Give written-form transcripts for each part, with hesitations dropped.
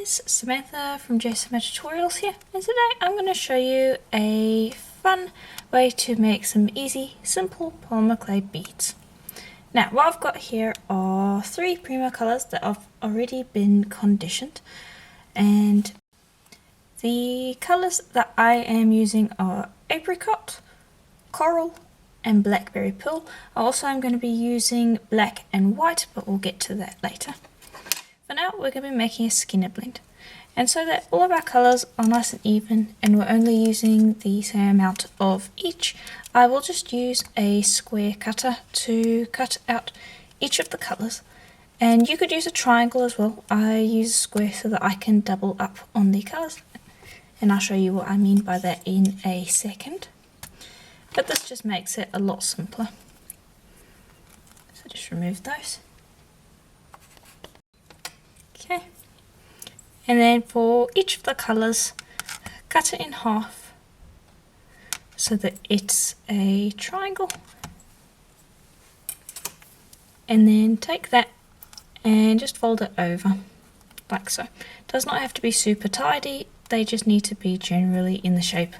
guys, Samantha from JSMA Tutorials here, and today I'm going to show you a fun way to make some easy, simple polymer clay beads. Now what I've got here are 3 Polymer colours that have already been conditioned, and the colours that I am using are apricot, coral and blackberry pearl. Also I'm going to be using black and white, but we'll get to that later. For now, we're going to be making a skinner blend. And so that all of our colours are nice and even and we're only using the same amount of each, I will just use a square cutter to cut out each of the colours. And you could use a triangle as well. I use a square so that I can double up on the colours. And I'll show you what I mean by that in a second. But this just makes it a lot simpler. So just remove those. Okay, and then for each of the colours, cut it in half so that it's a triangle, and then take that and just fold it over like so. It does not have to be super tidy, they just need to be generally in the shape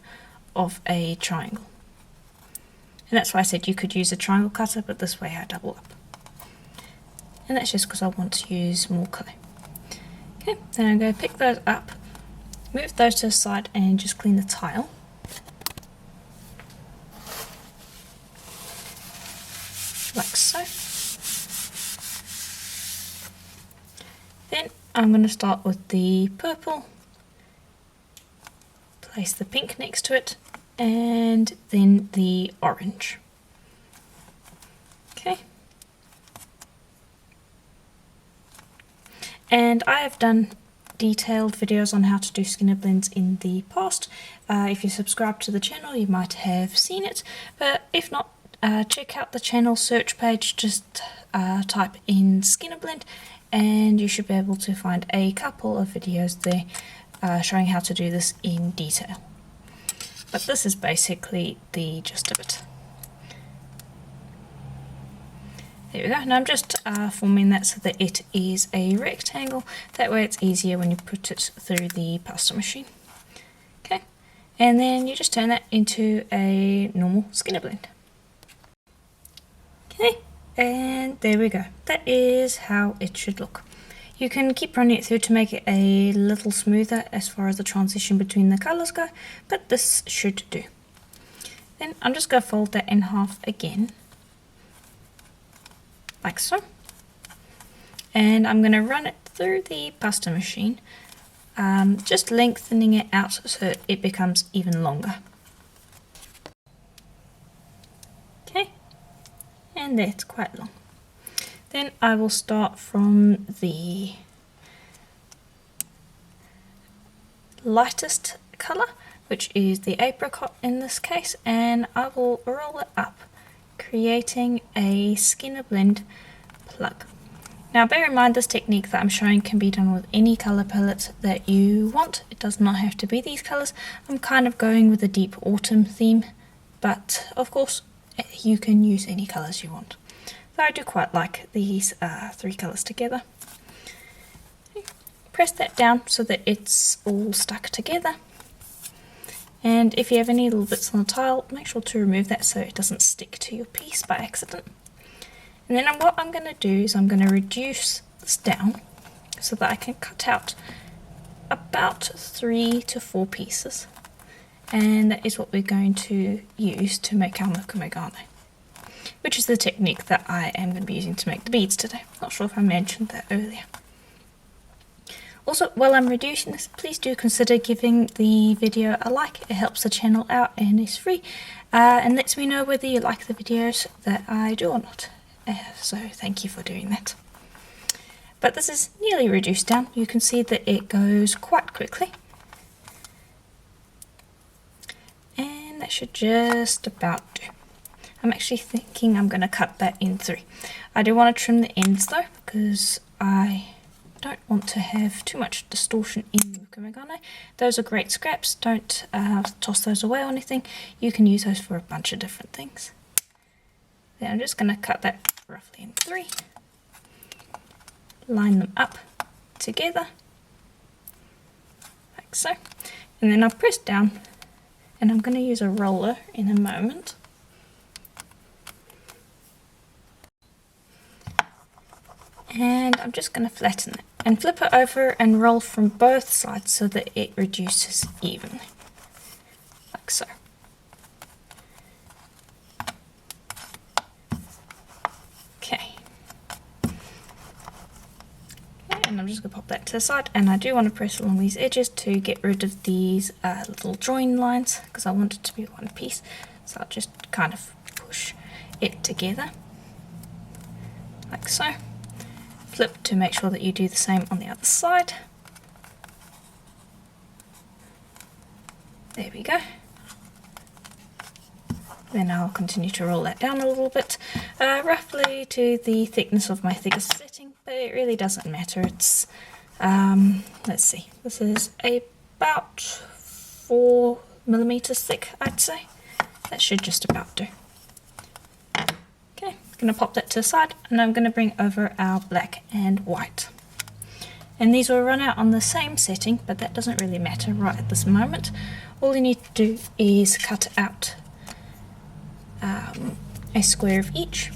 of a triangle. And that's why I said you could use a triangle cutter, but this way I double up. And that's just because I want to use more clay. Okay, then I'm going to pick those up, move those to the side and just clean the tile. Like so. Then I'm going to start with the purple, place the pink next to it, and then the orange. Okay. And I have done detailed videos on how to do skinner blends in the past. If you subscribe to the channel you might have seen it, but if not, check out the channel search page, just type in skinner blend and you should be able to find a couple of videos there showing how to do this in detail. But this is basically the gist of it. There we go, and I'm just forming that so that it is a rectangle, that way it's easier when you put it through the pasta machine. Okay, and then you just turn that into a normal skinner blend. Okay, and there we go, that is how it should look. You can keep running it through to make it a little smoother as far as the transition between the colours go, but this should do. Then I'm just going to fold that in half again, like so, and I'm going to run it through the pasta machine, just lengthening it out so it becomes even longer. Okay, and that's quite long. Then I will start from the lightest colour, which is the apricot in this case, and I will roll it up, creating a skinner blend plug. Now bear in mind this technique that I'm showing can be done with any colour palette that you want. It does not have to be these colours. I'm kind of going with a deep autumn theme, but of course you can use any colours you want. So I do quite like these 3 colours together. Press that down so that it's all stuck together. And if you have any little bits on the tile, make sure to remove that so it doesn't stick to your piece by accident. And then what I'm going to do is I'm going to reduce this down so that I can cut out about 3 to 4 pieces. And that is what we're going to use to make our Mokume Gane, which is the technique that I am going to be using to make the beads today. Not sure if I mentioned that earlier. Also, while I'm reducing this, please do consider giving the video a like. It helps the channel out and is free, and lets me know whether you like the videos that I do or not. So thank you for doing that. But this is nearly reduced down. You can see that it goes quite quickly. And that should just about do. I'm actually thinking I'm going to cut that in 3. I do want to trim the ends though, because I don't want to have too much distortion in Mokume Gane. Those are great scraps, don't toss those away or anything. You can use those for a bunch of different things. Then I'm just going to cut that roughly in 3. Line them up together like so. And then I'll press down, and I'm going to use a roller in a moment. And I'm just going to flatten it and flip it over and roll from both sides so that it reduces evenly, like so. Okay. And I'm just going to pop that to the side, and I do want to press along these edges to get rid of these little join lines because I want it to be one piece. So I'll just kind of push it together like so. Flip to make sure that you do the same on the other side. There we go. Then I'll continue to roll that down a little bit, roughly to the thickness of my thickest setting, but it really doesn't matter. It's, let's see, this is about 4 millimeters thick, I'd say. That should just about do. Okay, I'm going to pop that to the side, and I'm going to bring over our black and white. And these will run out on the same setting, but that doesn't really matter right at this moment. All you need to do is cut out a square of each.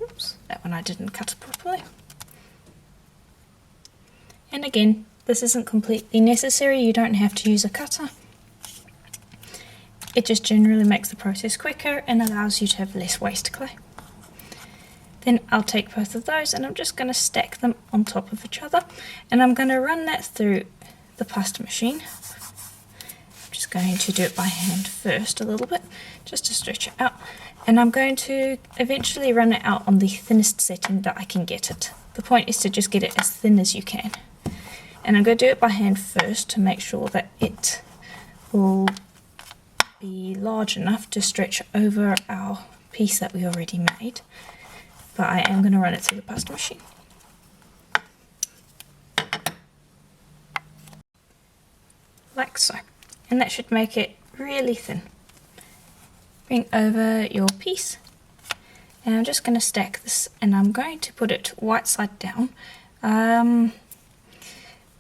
Oops, that one I didn't cut properly. And again, this isn't completely necessary, you don't have to use a cutter. It just generally makes the process quicker and allows you to have less waste clay. Then I'll take both of those and I'm just going to stack them on top of each other, and I'm going to run that through the pasta machine. I'm just going to do it by hand first a little bit, just to stretch it out, and I'm going to eventually run it out on the thinnest setting that I can get it. The point is to just get it as thin as you can. And I'm going to do it by hand first to make sure that it will be large enough to stretch over our piece that we already made. But I am going to run it through the pasta machine. Like so. And that should make it really thin. Bring over your piece. And I'm just going to stack this, and I'm going to put it white side down.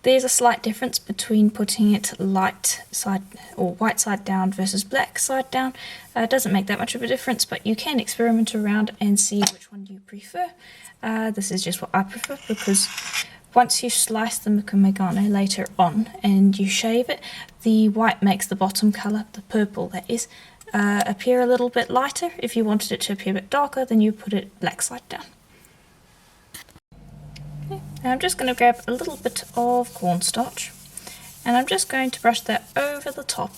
There's a slight difference between putting it light side or white side down versus black side down. It doesn't make that much of a difference, but you can experiment around and see which one you prefer. This is just what I prefer, because once you slice the Mokume Gane later on and you shave it, the white makes the bottom colour, the purple that is, appear a little bit lighter. If you wanted it to appear a bit darker, then you put it black side down. Now I'm just going to grab a little bit of cornstarch, and I'm just going to brush that over the top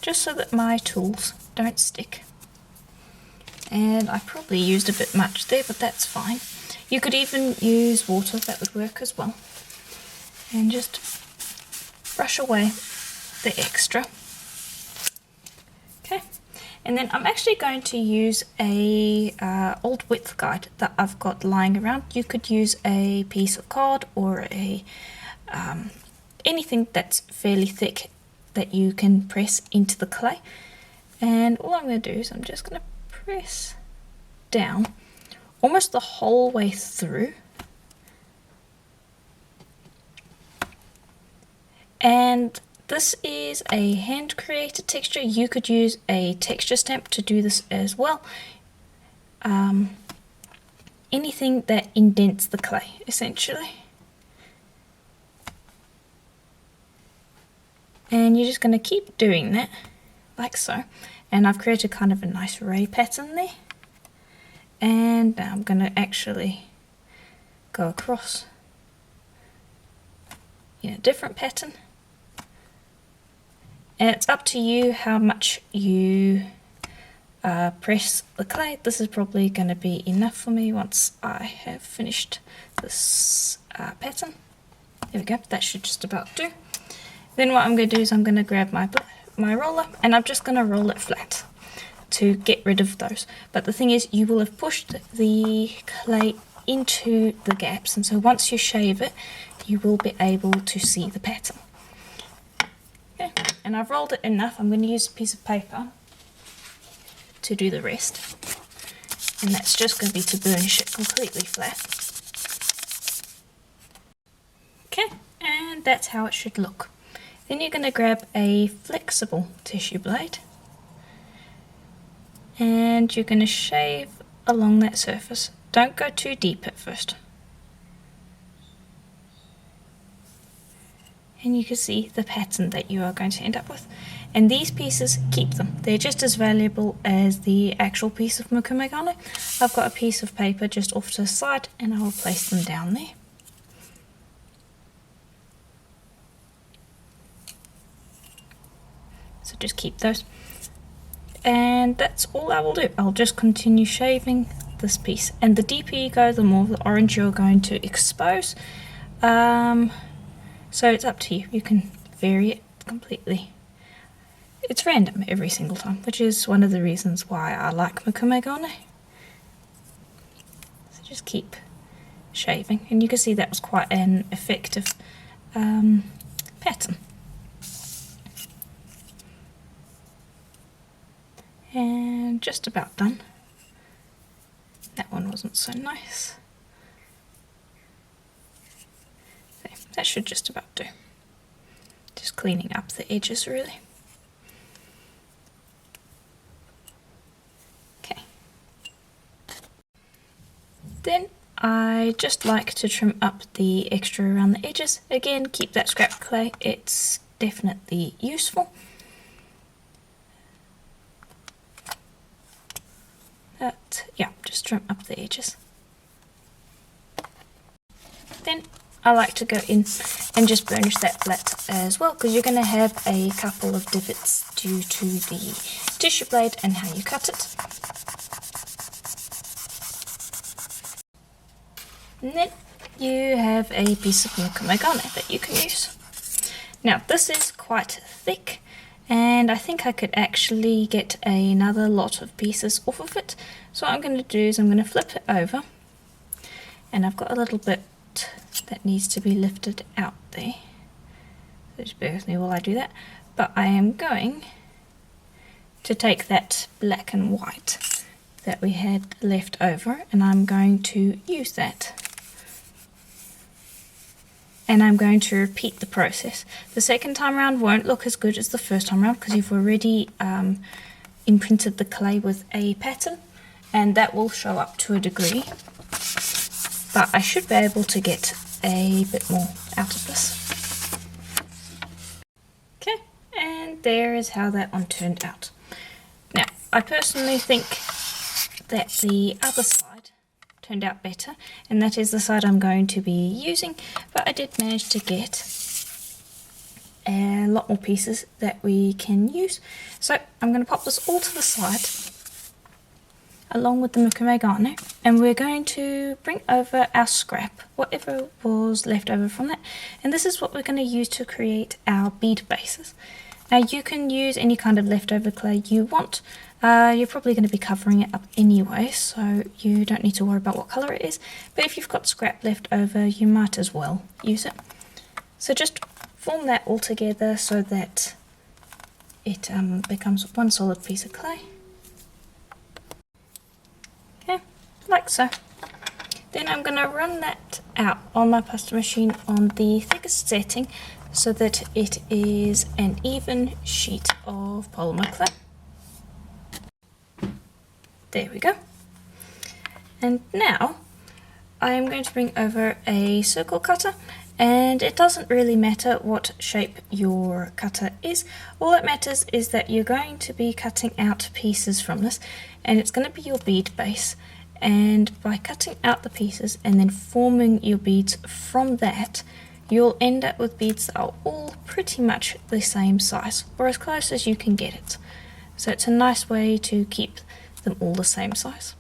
just so that my tools don't stick. And I probably used a bit much there, but that's fine. You could even use water, that would work as well. And just brush away the extra. Okay. And then I'm actually going to use a old width guide that I've got lying around. You could use a piece of card or a anything that's fairly thick that you can press into the clay. And all I'm going to do is I'm just going to press down almost the whole way through. And this is a hand-created texture. You could use a texture stamp to do this as well. Anything that indents the clay, essentially. And you're just going to keep doing that, like so. And I've created kind of a nice ray pattern there. And now I'm going to actually go across in a different pattern. And it's up to you how much you press the clay. This is probably going to be enough for me once I have finished this pattern. There we go, that should just about do. Then what I'm going to do is I'm going to grab my roller, and I'm just going to roll it flat to get rid of those. But the thing is, you will have pushed the clay into the gaps, and so once you shave it, you will be able to see the pattern. Okay, and I've rolled it enough. I'm going to use a piece of paper to do the rest, and that's just going to be to burnish it completely flat. Okay, And that's how it should look. Then you're going to grab a flexible tissue blade and you're going to shave along that surface. Don't go too deep at first. And you can see the pattern that you are going to end up with. And these pieces, keep them. They're just as valuable as the actual piece of Mokume Gane. I've got a piece of paper just off to the side and I will place them down there. So just keep those. And that's all I will do. I'll just continue shaving this piece. And the deeper you go, the more the orange you're going to expose. So it's up to you. You can vary it completely. It's random every single time, which is one of the reasons why I like Mokume Gane. So just keep shaving. And you can see that was quite an effective pattern. And just about done. That one wasn't so nice. There, that should just about do. Just cleaning up the edges really. Okay. Then I just like to trim up the extra around the edges. Again, keep that scrap clay, it's definitely useful. Yeah, just trim up the edges. Then I like to go in and just burnish that flat as well, because you're going to have a couple of divots due to the tissue blade and how you cut it. And then you have a piece of Mokume Gane that you can use. Now this is quite thick, and I think I could actually get another lot of pieces off of it. So what I'm going to do is I'm going to flip it over, and I've got a little bit that needs to be lifted out there. So just bear with me while I do that. But I am going to take that black and white that we had left over, and I'm going to use that. And I'm going to repeat the process. The second time around won't look as good as the first time around because you've already imprinted the clay with a pattern, and that will show up to a degree. But I should be able to get a bit more out of this. Okay, and there is how that one turned out. Now, I personally think that the other side turned out better, and that is the side I'm going to be using, but I did manage to get a lot more pieces that we can use. So I'm going to pop this all to the side along with the Mokume Gane, and we're going to bring over our scrap, whatever was left over from that, and this is what we're going to use to create our bead bases. Now you can use any kind of leftover clay you want. You're probably going to be covering it up anyway, so you don't need to worry about what colour it is, but if you've got scrap left over, you might as well use it. So just form that all together so that it becomes one solid piece of clay. Okay, like so. Then I'm going to run that out on my pasta machine on the thickest setting so that it is an even sheet of polymer clay. There we go. And now I'm going to bring over a circle cutter, and it doesn't really matter what shape your cutter is. All that matters is that you're going to be cutting out pieces from this, and it's going to be your bead base. And by cutting out the pieces and then forming your beads from that, you'll end up with beads that are all pretty much the same size, or as close as you can get it. So it's a nice way to keep them all the same size.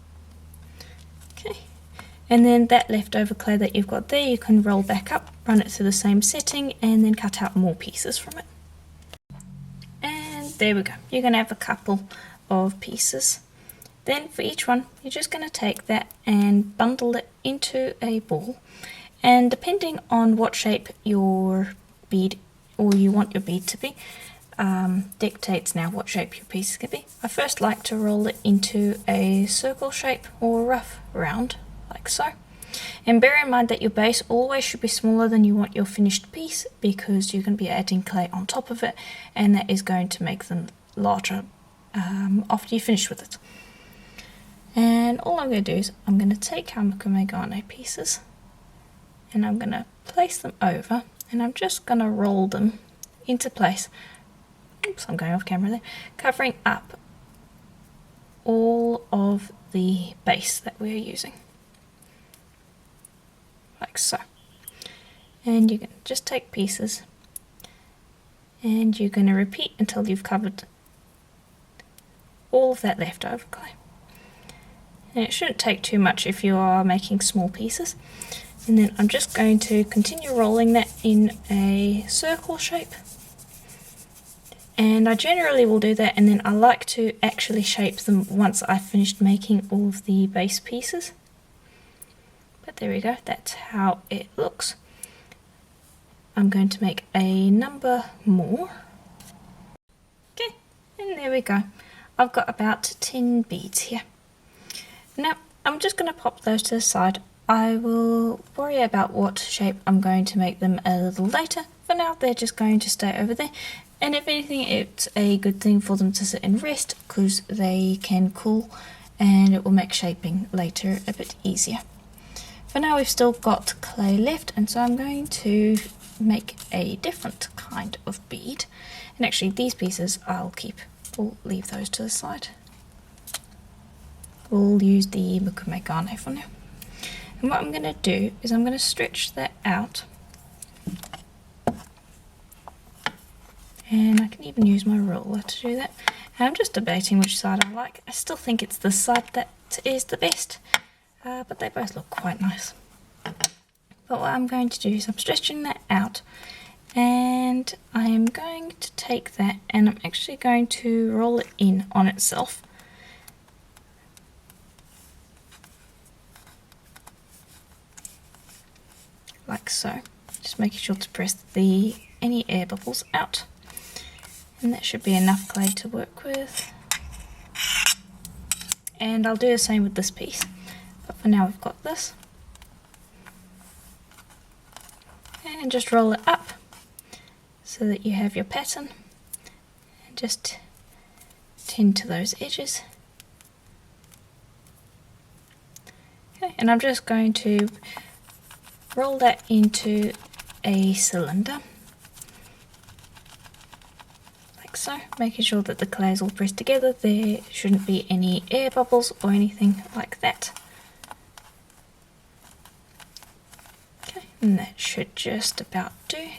Okay, and then that leftover clay that you've got there, you can roll back up, run it through the same setting, and then cut out more pieces from it. And there we go, you're going to have a couple of pieces. Then for each one, you're just going to take that and bundle it into a ball. And depending on what shape your bead, or you want your bead to be, dictates now what shape your piece is going to be. I first like to roll it into a circle shape or rough round, like so. And bear in mind that your base always should be smaller than you want your finished piece, because you're going to be adding clay on top of it, and that is going to make them larger after you finish with it. And all I'm going to do is I'm going to take our Mokume Gane pieces and I'm going to place them over, and I'm just going to roll them into place. Oops, I'm going off camera there. Covering up all of the base that we're using. Like so. And you can just take pieces and you're going to repeat until you've covered all of that leftover clay. And it shouldn't take too much if you are making small pieces. And then I'm just going to continue rolling that in a circle shape. And I generally will do that, and then I like to actually shape them once I've finished making all of the base pieces. But there we go, that's how it looks. I'm going to make a number more. Okay, and there we go. I've got about 10 beads here. Now, I'm just going to pop those to the side. I will worry about what shape I'm going to make them a little later. For now, they're just going to stay over there. And if anything, it's a good thing for them to sit and rest, because they can cool and it will make shaping later a bit easier. For now, we've still got clay left, and so I'm going to make a different kind of bead. And actually, these pieces I'll keep. We'll leave those to the side. We'll use the Mokume Gane for now. And what I'm going to do is I'm going to stretch that out. And I can even use my ruler to do that. And I'm just debating which side I like. I still think it's this side that is the best, but they both look quite nice. But what I'm going to do is I'm stretching that out, and I am going to take that and I'm actually going to roll it in on itself. Like so. Just making sure to press any air bubbles out. And that should be enough clay to work with. And I'll do the same with this piece. But for now we've got this. And just roll it up so that you have your pattern. And just tend to those edges. Okay, and I'm just going to roll that into a cylinder. So, making sure that the clay is all pressed together. There shouldn't be any air bubbles or anything like that. Okay, and that should just about do.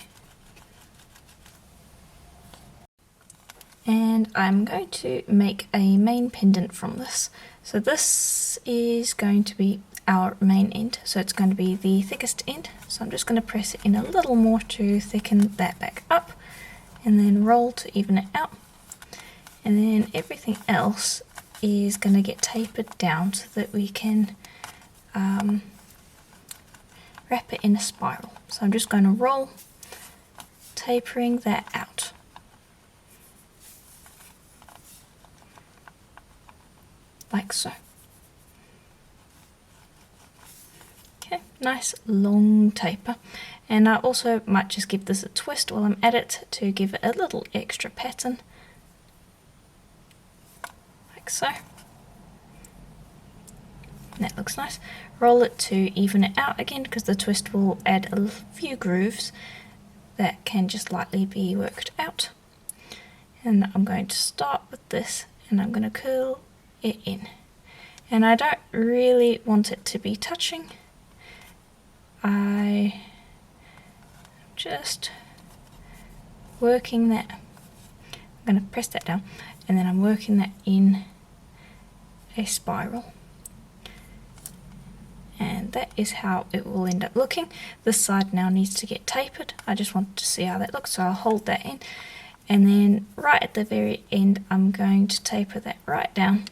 And I'm going to make a main pendant from this. So this is going to be our main end, so it's going to be the thickest end. So I'm just going to press it in a little more to thicken that back up, and then roll to even it out, and then everything else is going to get tapered down so that we can wrap it in a spiral. So I'm just going to roll, tapering that out. Like so. Okay, nice long taper. And I also might just give this a twist while I'm at it to give it a little extra pattern. Like so. And that looks nice. Roll it to even it out again, because the twist will add a few grooves that can just lightly be worked out. And I'm going to start with this, and I'm going to curl it in. And I don't really want it to be touching. I'm just working that. I'm going to press that down, and then I'm working that in a spiral. And that is how it will end up looking. This side now needs to get tapered. I just want to see how that looks, so I'll hold that in. And then right at the very end, I'm going to taper that right down.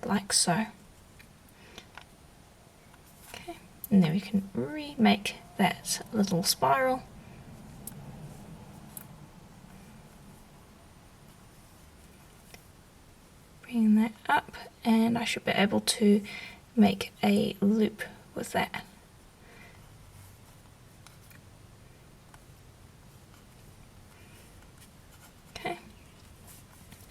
Like so. Okay, and then we can remake that little spiral. Bring that up, and I should be able to make a loop with that. Okay.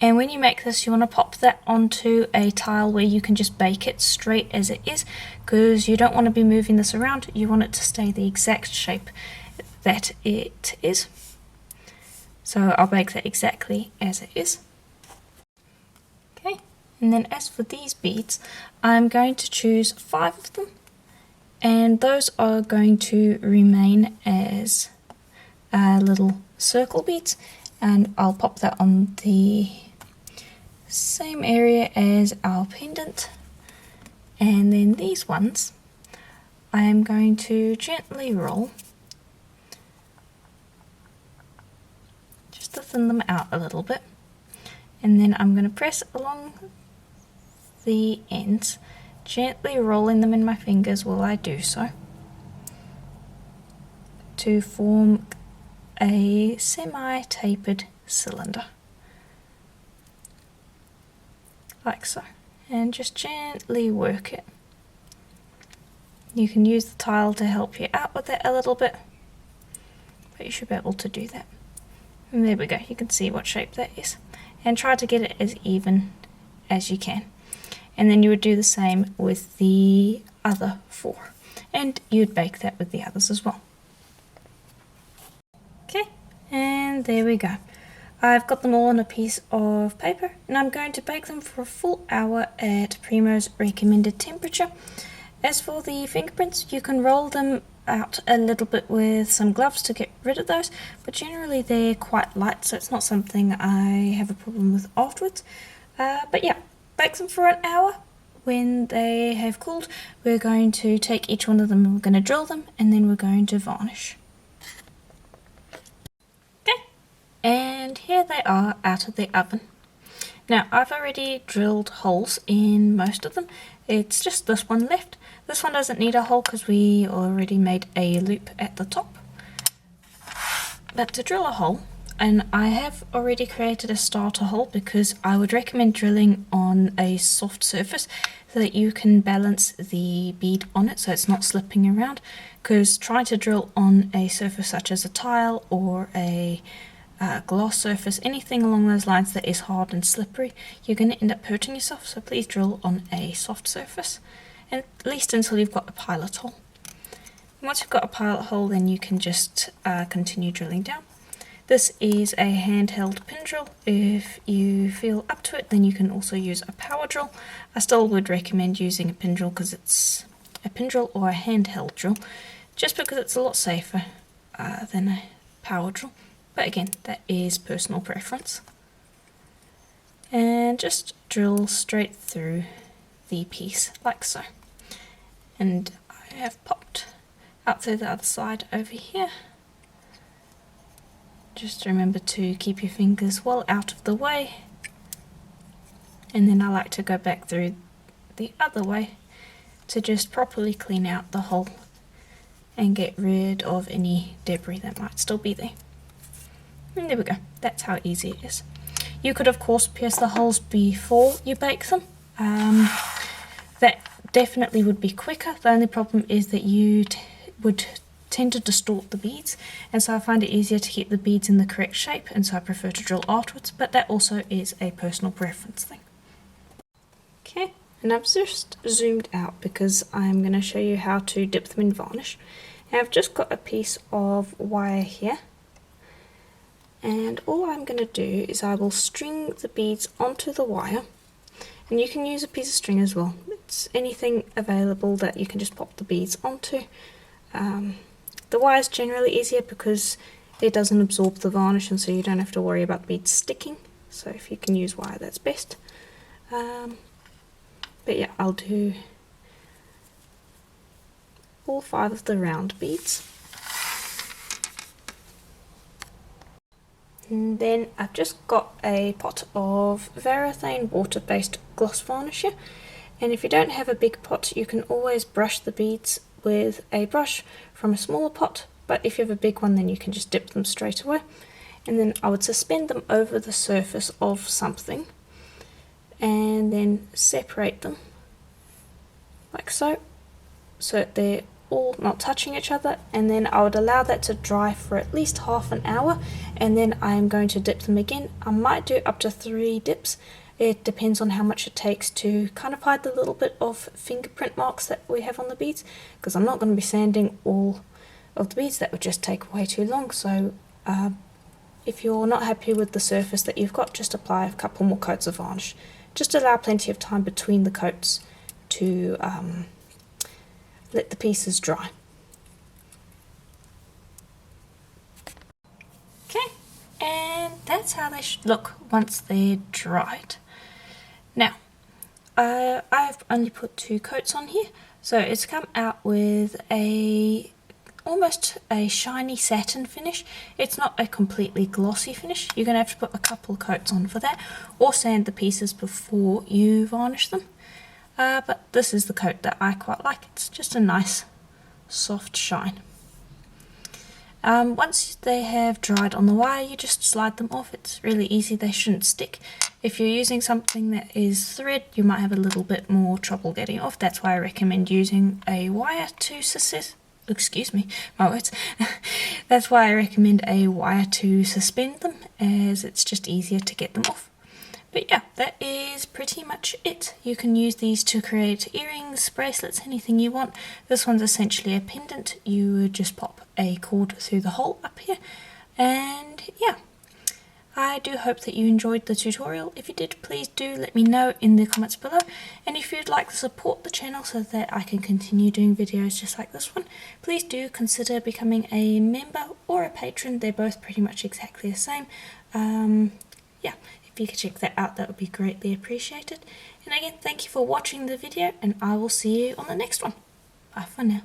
And when you make this, you want to pop that onto a tile where you can just bake it straight as it is, because you don't want to be moving this around. You want it to stay the exact shape that it is. So I'll bake that exactly as it is. Okay, and then as for these beads, I'm going to choose 5 of them, and those are going to remain as little circle beads, and I'll pop that on the same area as our pendant. And then these ones I am going to gently roll just to thin them out a little bit, and then I'm going to press along the ends, gently rolling them in my fingers while I do so, to form a semi-tapered cylinder, like so, and just gently work it. You can use the tile to help you out with it a little bit, but you should be able to do that. And there we go, you can see what shape that is, and try to get it as even as you can. And then you would do the same with the other 4, and you'd bake that with the others as well. Okay, and there we go. I've got them all on a piece of paper, and I'm going to bake them for a full hour at Primo's recommended temperature. As for the fingerprints, you can roll them out a little bit with some gloves to get rid of those, but generally they're quite light, so it's not something I have a problem with afterwards. But yeah, bake them for an hour. When they have cooled, we're going to take each one of them and we're going to drill them, and then we're going to varnish. And here they are out of the oven. Now I've already drilled holes in most of them. It's just this one left. This one doesn't need a hole because we already made a loop at the top. But to drill a hole, and I have already created a starter hole because I would recommend drilling on a soft surface so that you can balance the bead on it so it's not slipping around, because trying to drill on a surface such as a tile or a glass surface, anything along those lines that is hard and slippery, you're going to end up hurting yourself. So please drill on a soft surface, and at least until you've got a pilot hole. Once you've got a pilot hole, then you can just continue drilling down. This is a handheld pin drill. If you feel up to it, then you can also use a power drill. I still would recommend using a pin drill because it's a pin drill or a handheld drill, just because it's a lot safer than a power drill. But again, that is personal preference. And just drill straight through the piece, like so. And I have popped out through the other side over here. Just remember to keep your fingers well out of the way. And then I like to go back through the other way to just properly clean out the hole and get rid of any debris that might still be there. And there we go, that's how easy it is. You could of course pierce the holes before you bake them. That definitely would be quicker. The only problem is that you would tend to distort the beads, and so I find it easier to keep the beads in the correct shape, and so I prefer to drill afterwards, but that also is a personal preference thing. Okay, and I've just zoomed out because I'm going to show you how to dip them in varnish. And I've just got a piece of wire here. And all I'm going to do is I will string the beads onto the wire, and you can use a piece of string as well. It's anything available that you can just pop the beads onto. The wire is generally easier because it doesn't absorb the varnish, and so you don't have to worry about the beads sticking. So if you can use wire, that's best. But yeah, I'll do all 5 of the round beads. And then I've just got a pot of Varathane water-based gloss varnish here, and if you don't have a big pot, you can always brush the beads with a brush from a smaller pot, but if you have a big one, then you can just dip them straight away. And then I would suspend them over the surface of something, and then separate them like so, so they're all not touching each other, and then I would allow that to dry for at least half an hour, and then I am going to dip them again. I might do up to 3 dips. It depends on how much it takes to kind of hide the little bit of fingerprint marks that we have on the beads, because I'm not going to be sanding all of the beads. That would just take way too long. So if you're not happy with the surface that you've got, just apply a couple more coats of varnish. Just allow plenty of time between the coats to let the pieces dry. Okay, and that's how they should look once they're dried. Now, I've only put 2 coats on here, so it's come out with almost a shiny satin finish. It's not a completely glossy finish. You're going to have to put a couple of coats on for that, or sand the pieces before you varnish them. But this is the coat that I quite like. It's just a nice soft shine. Once they have dried on the wire, you just slide them off. It's really easy, they shouldn't stick. If you're using something that is thread, you might have a little bit more trouble getting off. That's why I recommend using a wire to That's why I recommend a wire to suspend them, as it's just easier to get them off. But yeah, that is pretty much it. You can use these to create earrings, bracelets, anything you want. This one's essentially a pendant. You would just pop a cord through the hole up here. And yeah, I do hope that you enjoyed the tutorial. If you did, please do let me know in the comments below. And if you'd like to support the channel so that I can continue doing videos just like this one, please do consider becoming a member or a patron. They're both pretty much exactly the same. Yeah. If you could check that out, that would be greatly appreciated. And again, thank you for watching the video, and I will see you on the next one. Bye for now.